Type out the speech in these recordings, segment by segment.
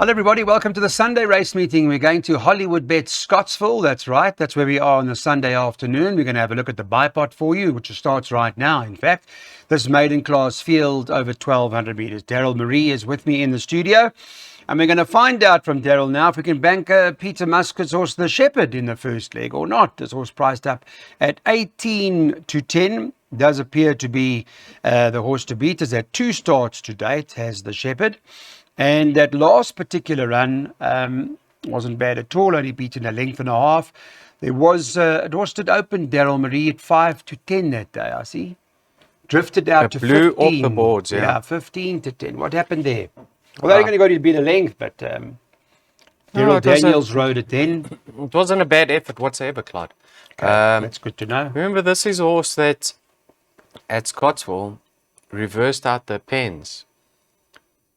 Hello, everybody. Welcome to the Sunday race meeting. We're going to Hollywood Bet Scottsville. That's right. That's where we are on the Sunday afternoon. We're going to have a look at the bipod for you, which starts right now. In fact, this maiden class field over 1,200 meters. Daryl Marie is with me in the studio. And we're going to find out from Daryl now if we can bank Peter Muscat's horse, the Shepherd, in the first leg or not. This horse priced up at 18 to 10. Does appear to be the horse to beat. Is at 2 starts to date, has the Shepherd. And that last particular run wasn't bad at all, only beaten a length and a half. There was, it was stood open, Daryl Marie, at 5 to 10 that day, I see. Drifted out to 15. Blew off the boards, yeah. 15 to 10. What happened there? Well, they're going to go to beat a length, but Daryl Daniels rode it then. It wasn't a bad effort whatsoever, Clyde. Okay, that's good to know. Remember, this is a horse that at Scottsville reversed out the pens.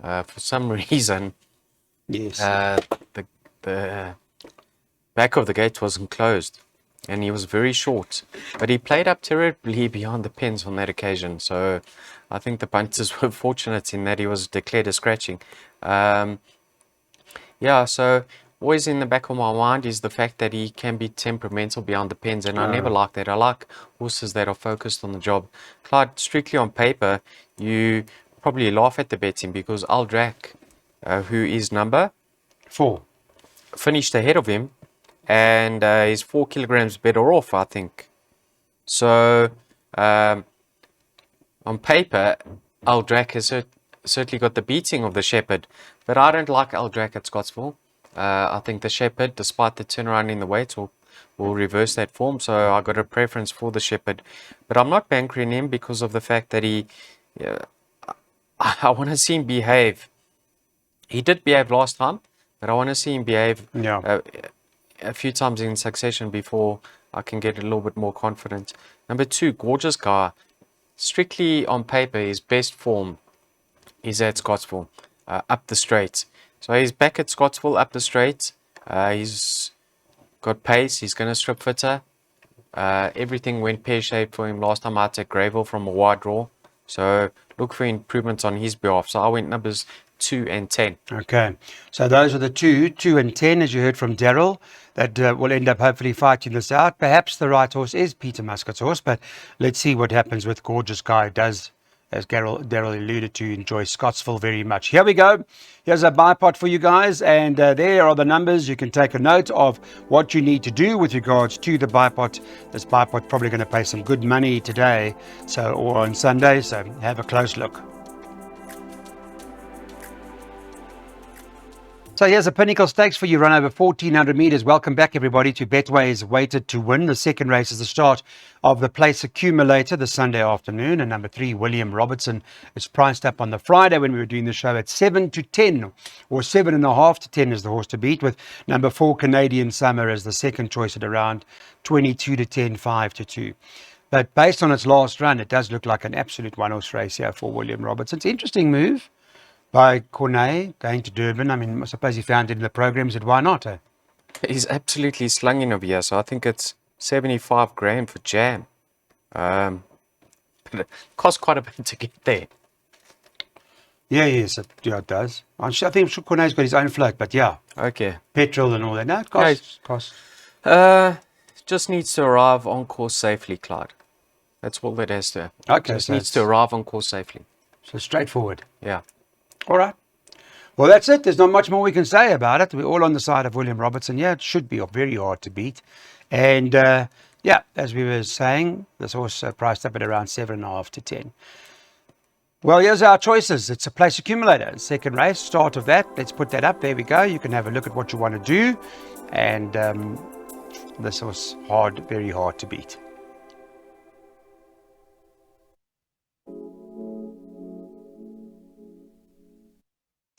For some reason, Yes. the back of the gate wasn't closed, and he was very short. But he played up terribly beyond the pens on that occasion. So I think the punters were fortunate in that he was declared a scratching. So always in the back of my mind is the fact that he can be temperamental beyond the pens, and I never like that. I like horses that are focused on the job. Clyde, strictly on paper, you probably laugh at the betting because Aldrak, who is number 4, finished ahead of him and is 4 kilograms better off, I think. So on paper, Aldrak has certainly got the beating of the Shepherd, but I don't like Aldrak at Scottsville. I think the Shepherd, despite the turnaround in the weights, will reverse that form. So I got a preference for the Shepherd, but I'm not bankering him because of the fact that I want to see him behave. He did behave last time, but I want to see him behave a few times in succession before I can get a little bit more confident. Number 2, Gorgeous Guy. Strictly on paper, his best form is at Scottsville, up the straight. So he's back at Scottsville, up the straight. He's got pace. He's going to strip fitter. Everything went pear-shaped for him last time out at Greyville from a wide draw. So look for improvements on his behalf. So I went numbers 2 and 10. Okay, so those are the 2 and 10, as you heard from Daryl, that will end up hopefully fighting this out. Perhaps the right horse is Peter Muscat's horse, but let's see what happens with Gorgeous Guy. Does, as Daryl alluded to, enjoy Scottsville very much. Here we go. Here's a bipod for you guys, and there are the numbers. You can take a note of what you need to do with regards to the bipod. This bipod probably going to pay some good money today, or on Sunday, so have a close look. So here's a Pinnacle Stakes for you, run over 1,400 meters. Welcome back, everybody, to Betway's Weighted to Win. The second race is the start of the Place Accumulator this Sunday afternoon. And number 3, William Robertson, is priced up on the Friday when we were doing the show at 7 to 10, or 7.5 to 10 is the horse to beat, with number 4, Canadian Summer, as the second choice at around 22 to 10, 5 to 2. But based on its last run, it does look like an absolute one-horse race here for William Robertson. It's an interesting move by Cornet going to Durban. I mean, I suppose he found it in the program. Said, why not? He's absolutely slunging over here. So I think it's 75 grand for Jam. But it costs quite a bit to get there. Yeah, yes, it does. I think Cornet's got his own float, but yeah. Okay. Petrol and all that. No, it costs. Just needs to arrive on course safely, Clyde. That's all that has to happen. Okay. Just needs to arrive on course safely. So straightforward. Yeah. All right. Well, that's it. There's not much more we can say about it. We're all on the side of William Robertson. Yeah, it should be very hard to beat. And, as we were saying, this horse priced up at around 7.5 to 10. Well, here's our choices. It's a Place Accumulator. Second race, start of that. Let's put that up. There we go. You can have a look at what you want to do. And this was very hard to beat.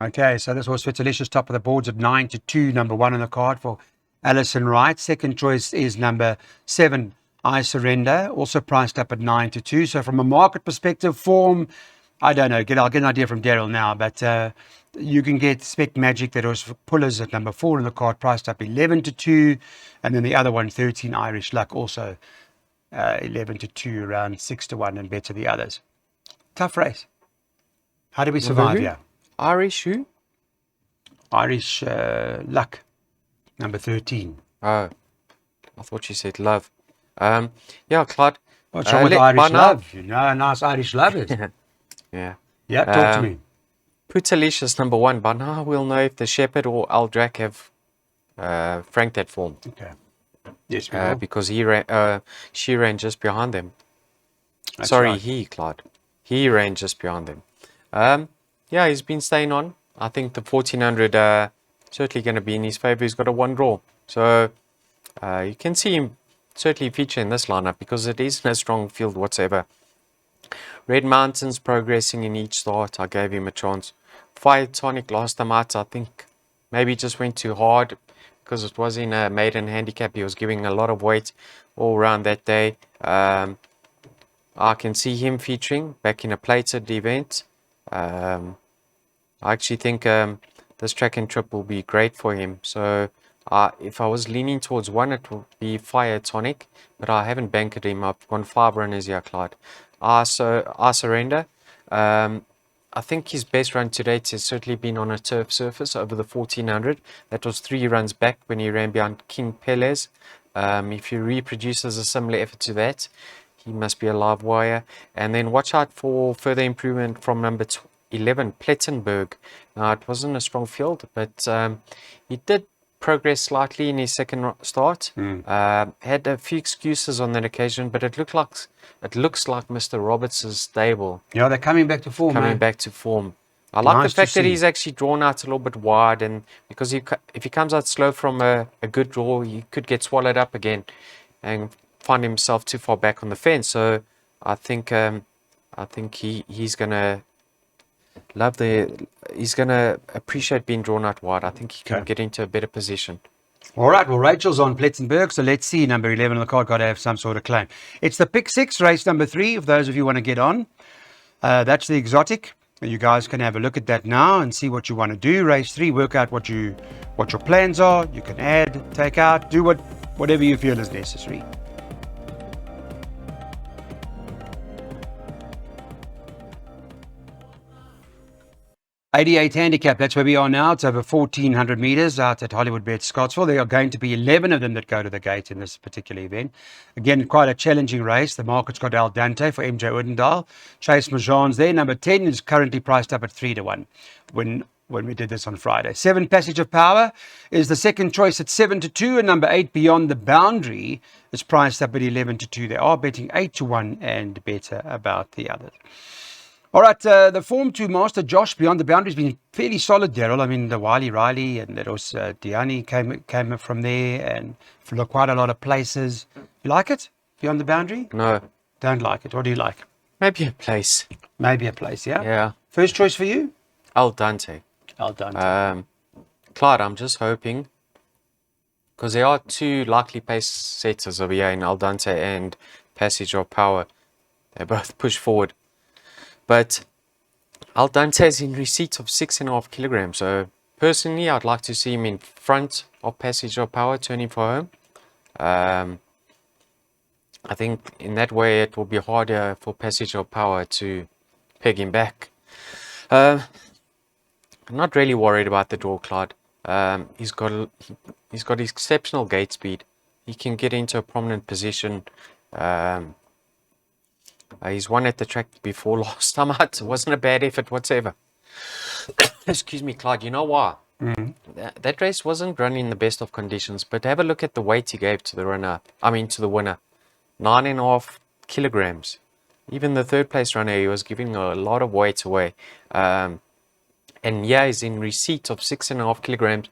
Okay, so this horse Fitzalicious, top of the boards at 9 to 2, number 1 on the card for Alison Wright. Second choice is number 7, I Surrender, also priced up at 9 to 2. So from a market perspective, form, I don't know, I'll get an idea from Daryl now, but you can get Spec Magic, that was for Pullers, at number 4 on the card, priced up 11 to 2. And then the other one, 13 Irish Luck, also 11 to 2, around 6 to 1, and better the others. Tough race. How do we survive here? Irish who? Irish Luck, number 13. Oh, I thought you said love. Yeah, Clyde. What's wrong with Irish by now- Love? You know how nice Irish Love is. Yeah. Yeah, talk to me. Putalicious number 1. By now we'll know if the Shepherd or Aldrak have franked that form. Okay. Yes, we will. Because she ran just behind them. That's Sorry, right. Clyde. He ran just behind them. Yeah, he's been staying on. I think the 1400 certainly going to be in his favor. He's got a 1 draw. So you can see him certainly feature in this lineup because it isn't a strong field whatsoever. Red Mountains progressing in each start. I gave him a chance. Fire Tonic last time out, I think maybe just went too hard because it was in a maiden handicap. He was giving a lot of weight all around that day. I can see him featuring back in a plated event. I actually think this track and trip will be great for him. So if I was leaning towards one, it will be Fire Tonic, but I haven't bankered him. I've gone 5 runners here, Clyde. I surrender. I think his best run to date has certainly been on a turf surface over the 1400. That was 3 runs back when he ran behind King Pelez. If he reproduces a similar effort to that, he must be a live wire. And then watch out for further improvement from number 11, Plettenberg. Now, it wasn't a strong field, but he did progress slightly in his second start. Had a few excuses on that occasion, but it looks like Mr. Roberts' stable. Yeah, they're coming back to form. Coming back to form. I like Nice the fact to that see. he's actually drawn out a little bit wide, and because if he comes out slow from a good draw, he could get swallowed up again and find himself too far back on the fence. So I think he's gonna he's gonna appreciate being drawn out wide. I think he can Okay. get into a better position. All right, well, Rachel's on Plettenberg, so let's see. Number 11 on the card, got to have some sort of claim. It's the pick 6, race number 3, if those of you want to get on. That's the exotic. You guys can have a look at that now and see what you want to do. Race 3, work out what your plans are. You can add, take out, do whatever you feel is necessary. 88 handicap, that's where we are now. It's over 1,400 meters out at Hollywood Bet Scottsville. There are going to be 11 of them that go to the gate in this particular event. Again, quite a challenging race. The market's got Al Dante for MJ Odendaal. Chase Majan's there. Number 10 is currently priced up at 3-1 when we did this on Friday. 7 Passage of Power is the second choice at 7-2, and number 8 Beyond the Boundary is priced up at 11-2. They are betting 8-1 and better about the others. All right, the Form 2 master, Josh, Beyond the Boundary, has been fairly solid, Daryl. I mean, the Wiley Riley and that was Diani came from there and for quite a lot of places. You like it, Beyond the Boundary? No, Don't like it. What do you like? maybe a place. Maybe a place, yeah? Yeah, First choice for you? Al Dante. Al Dante. Clyde, I'm just hoping, because there are 2 likely pace setters over here in Al Dante and Passage of Power. They both push forward. But Al Dante is in receipt of 6.5 kilograms. So personally, I'd like to see him in front of Passage of Power, turning for home. I think in that way it will be harder for Passage of Power to peg him back. I'm not really worried about the draw, Clyde. He's got exceptional gate speed. He can get into a prominent position. He's won at the track before last time out. It wasn't a bad effort whatsoever. Excuse me, Clyde. You know why? That race wasn't run in the best of conditions, but have a look at the weight he gave to the winner. 9.5 kilograms. Even the third place runner, he was giving a lot of weight away. And yeah, he's in receipt of 6.5 kilograms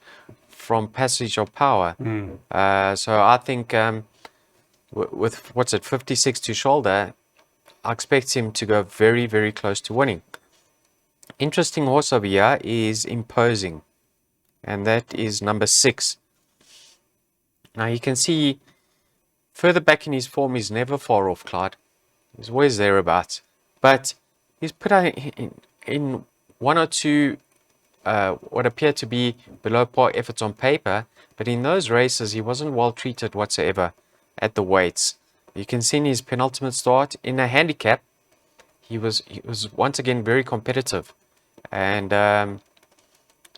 from Passage of Power. So I think with 56 to shoulder, I expect him to go very, very close to winning. Interesting horse over here is Imposing, and that is number 6. Now you can see further back in his form, he's never far off, Clyde. He's always thereabouts. But he's put out in 1 or 2 what appear to be below par efforts on paper, but in those races he wasn't well treated whatsoever at the weights. You can see in his penultimate start in a handicap, he was once again very competitive, and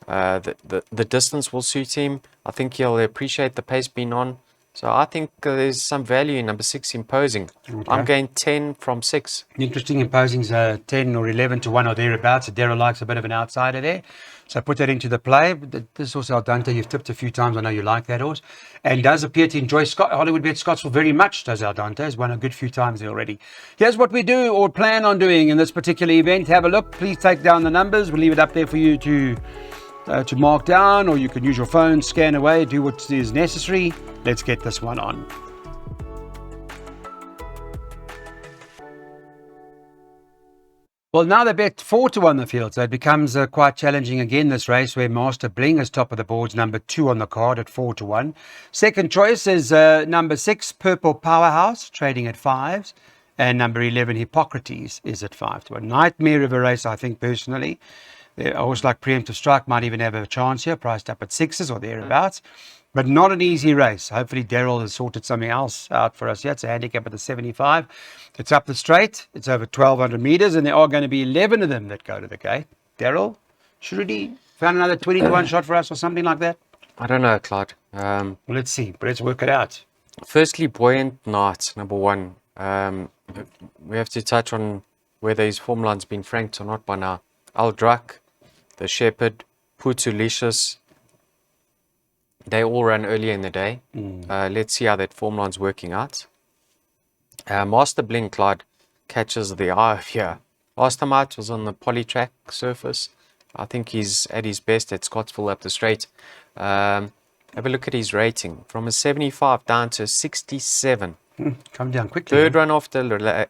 The distance will suit him. I think he'll appreciate the pace being on. So I think there's some value in number 6, Imposing. Okay. I'm going 10 from 6. Interesting. Imposing's 10 or 11 to 1 or thereabouts. Daryl likes a bit of an outsider there. So put that into the play. This horse, Aldante, you've tipped a few times. I know you like that horse. And does appear to enjoy Hollywood Bet Scottsville very much, does Aldante. Has won a good few times there already. Here's what we do or plan on doing in this particular event. Have a look. Please take down the numbers. We'll leave it up there for you to mark down, or you can use your phone, scan away, do what is necessary. Let's get this one on. Well, now they bet 4 to 1 the field, so it becomes quite challenging again, this race, where Master Bling is top of the boards, number 2 on the card at 4 to 1. Second choice is number 6, Purple Powerhouse, trading at 5s. And number 11, Hippocrates, is at 5 to 1. Nightmare of a race, I think, personally. I always like Preemptive Strike, might even have a chance here, priced up at 6s or thereabouts. But not an easy race. Hopefully Daryl has sorted something else out for us here. It's a handicap at the 75. It's up the straight. It's over 1,200 meters, and there are going to be 11 of them that go to the gate. Daryl, should he found another 20 to 1 shot for us or something like that? I don't know, Clyde. Well, let's see. But let's work it out. Firstly, Buoyant Knight, number 1. We have to touch on whether his form line's been franked or not by now. Aldrak, the Shepherd, Putulicious, they all ran earlier in the day. Let's see how that form line's working out. Master Bling, Clyde, catches the eye of here. Last time out was on the polytrack surface. I think he's at his best at Scottsville up the straight. Have a look at his rating. From a 75 down to a 67. Come down quickly. Third run after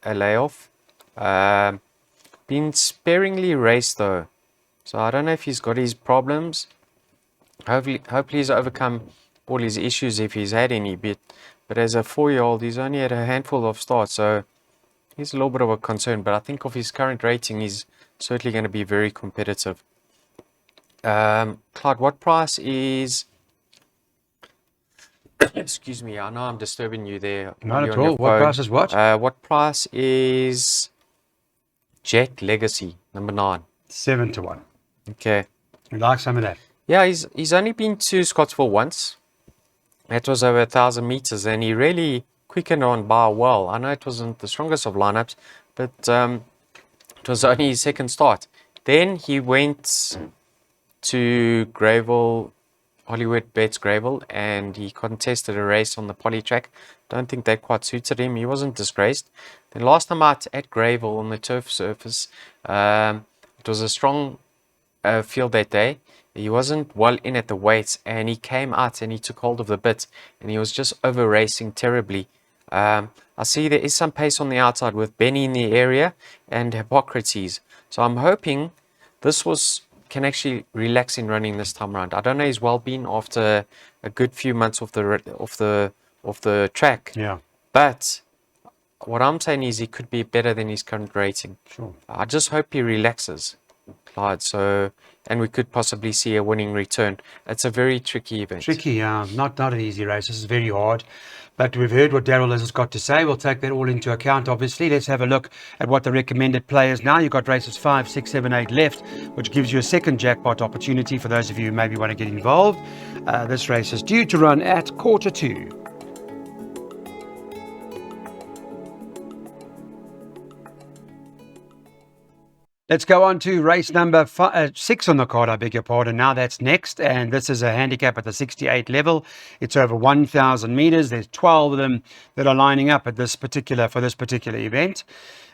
a layoff. Been sparingly raced though. So I don't know if he's got his problems. Hopefully he's overcome all his issues if he's had any bit. But as a 4-year-old, he's only had a handful of starts, so he's a little bit of a concern. But I think of his current rating, he's certainly going to be very competitive. Clyde, what price is... Excuse me, I know I'm disturbing you there. Not at all. What price is what? What price is Jet Legacy, number 9? 7 to 1. Okay. You like some of that? Yeah, he's only been to Scottsville once. That was over 1,000 meters, and he really quickened on by well. I know it wasn't the strongest of lineups, but it was only his second start. Then he went to Greyville, Hollywood Bets Greyville, and he contested a race on the polytrack. Don't think that quite suited him. He wasn't disgraced. Then last time out at Greyville on the turf surface, it was a strong field that day. He wasn't well in at the weights, and he came out and he took hold of the bit, and he was just over racing terribly. I see there is some pace on the outside with Benny in the area and Hippocrates. So I'm hoping this can actually relax in running this time around. I don't know his well-being after a good few months off the track. Yeah. But what I'm saying is he could be better than his current rating. Sure. I just hope he relaxes, Clyde. And we could possibly see a winning return. It's a very tricky event. Tricky, not an easy race. This is very hard. But we've heard what Daryl has got to say. We'll take that all into account, obviously. Let's have a look at what the recommended play is now. You've got races 5, 6, 7, 8 left, which gives you a second jackpot opportunity for those of you who maybe want to get involved. This race is due to run at 1:45. Let's go on to race number 6 on the card, I beg your pardon. Now that's next, and this is a handicap at the 68 level. It's over 1,000 meters. There's 12 of them that are lining up at this particular event.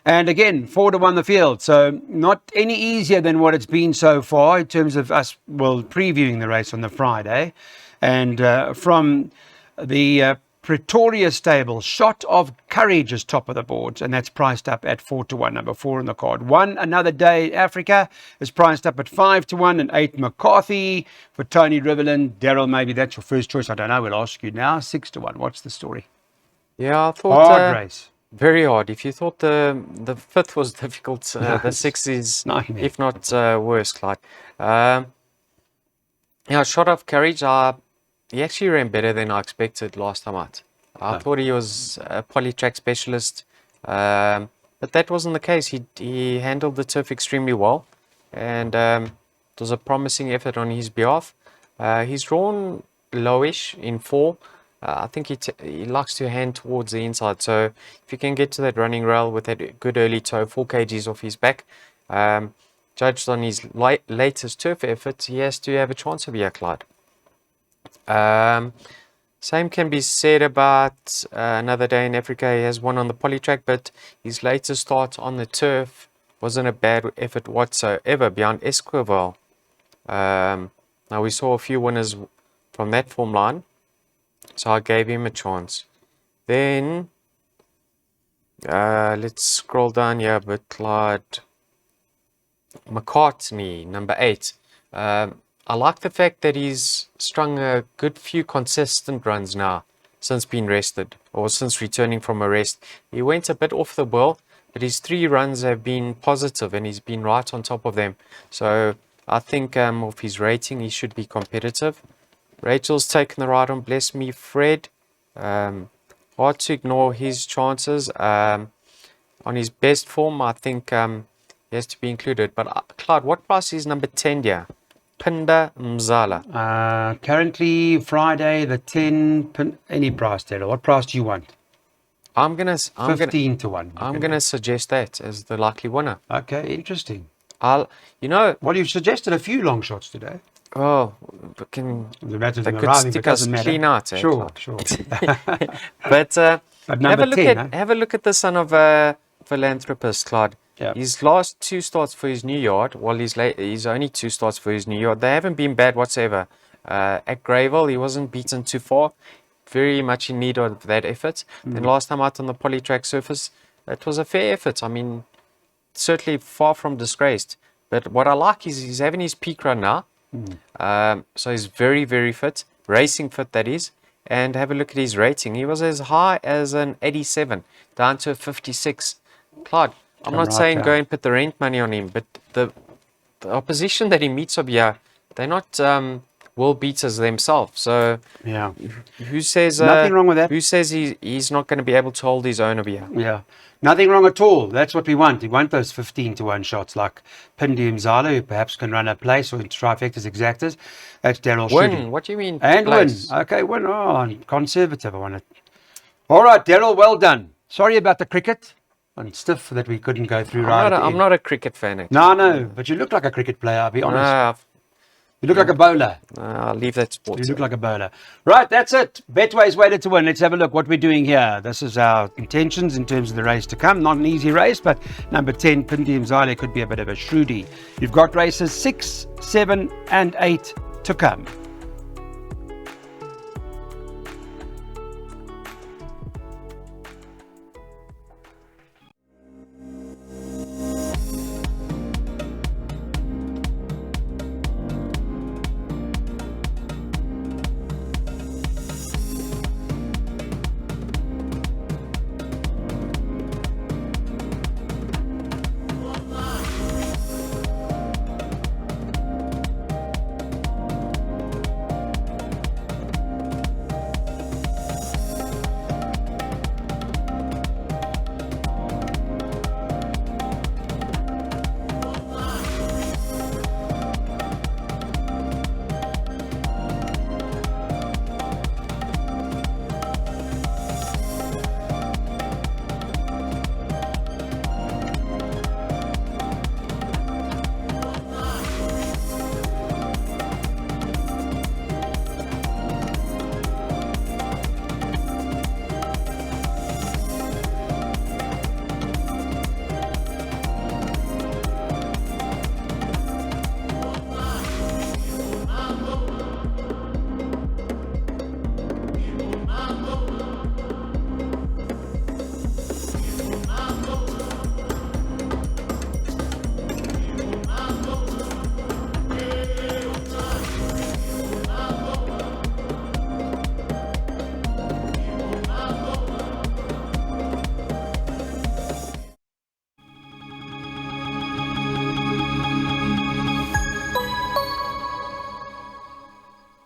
And again, 4 to 1 the field, so not any easier than what it's been so far in terms of us previewing the race on the Friday. And from the Pretoria stable, Shot of Courage is top of the board, and that's priced up at 4 to 1, number 4 on the card. Another Day Africa is priced up at 5 to 1, and 8 McCarthy for Tony Riverland. Daryl, maybe that's your first choice. I don't know. We'll ask you now. 6 to 1. What's the story? Yeah, I thought hard race. Very hard. If you thought the 5th was difficult, the 6th is, if not worse, Clyde. Shot of Courage. He actually ran better than I expected last time out. I thought he was a polytrack specialist, but that wasn't the case. He handled the turf extremely well, and It was a promising effort on his behalf. He's drawn lowish in 4. I think he likes to hand towards the inside. So if you can get to that running rail with that good early toe, 4 kgs off his back, judged on his latest turf efforts, he has to have a chance of here, Clyde. Same can be said about Another Day in Africa. He has won on the polytrack, but his latest start on the turf wasn't a bad effort whatsoever beyond Esquivel. Now we saw a few winners from that form line, so I gave him a chance. Then let's scroll down here a bit, Clyde. McCartney, number 8. I like the fact that he's strung a good few consistent runs now since being rested, or since returning from a rest. He went a bit off the boil, but his 3 runs have been positive and he's been right on top of them. So I think of his rating, he should be competitive. Rachel's taken the ride on Bless Me Fred. Hard to ignore his chances. On his best form, I think he has to be included. But Clyde, what price is number 10 here? Pinda Mzala. Currently Friday the 10. Any price, Daryl? What price do you want? I'm gonna 15 to 1. I'm gonna suggest that as the likely winner. Okay, interesting. Well, you've suggested a few long shots today. Oh, They could stick us clean out. Sure. But number 10, have a look at the son of Philanthropist, Clyde. Yeah. His last 2 starts for his new yard, his only 2 starts for his new yard, they haven't been bad whatsoever. At Gravel, he wasn't beaten too far, very much in need of that effort. And last time out on the polytrack surface, it was a fair effort. I mean, certainly far from disgraced. But what I like is he's having his peak run now. So he's very, very fit, racing fit that is. And have a look at his rating. He was as high as an 87, down to a 56. Clyde, I'm not saying go and put the rent money on him, but the opposition that he meets up here, they're not world beaters themselves. So yeah, who says nothing wrong with that? Who says he's not going to be able to hold his own over here? Yeah, nothing wrong at all. That's what we want. We want those 15 to 1 shots like Pinda Mzala, who perhaps can run a place or trifectas exactas. That's Daryl shooting. Win. What do you mean? And place? Win. Okay, win. Oh, conservative. I want it. All right, Daryl. Well done. Sorry about the cricket. And stuff that we couldn't go through I'm not a cricket fan. Actually. No, but you look like a cricket player, I'll be honest. You look like a bowler. I'll leave that sport. You look like a bowler. Right, that's it. Betway's waited to win. Let's have a look what we're doing here. This is our intentions in terms of the race to come. Not an easy race, but number 10, Pinda Mzala, could be a bit of a shrewdie. You've got races 6, 7, and 8 to come.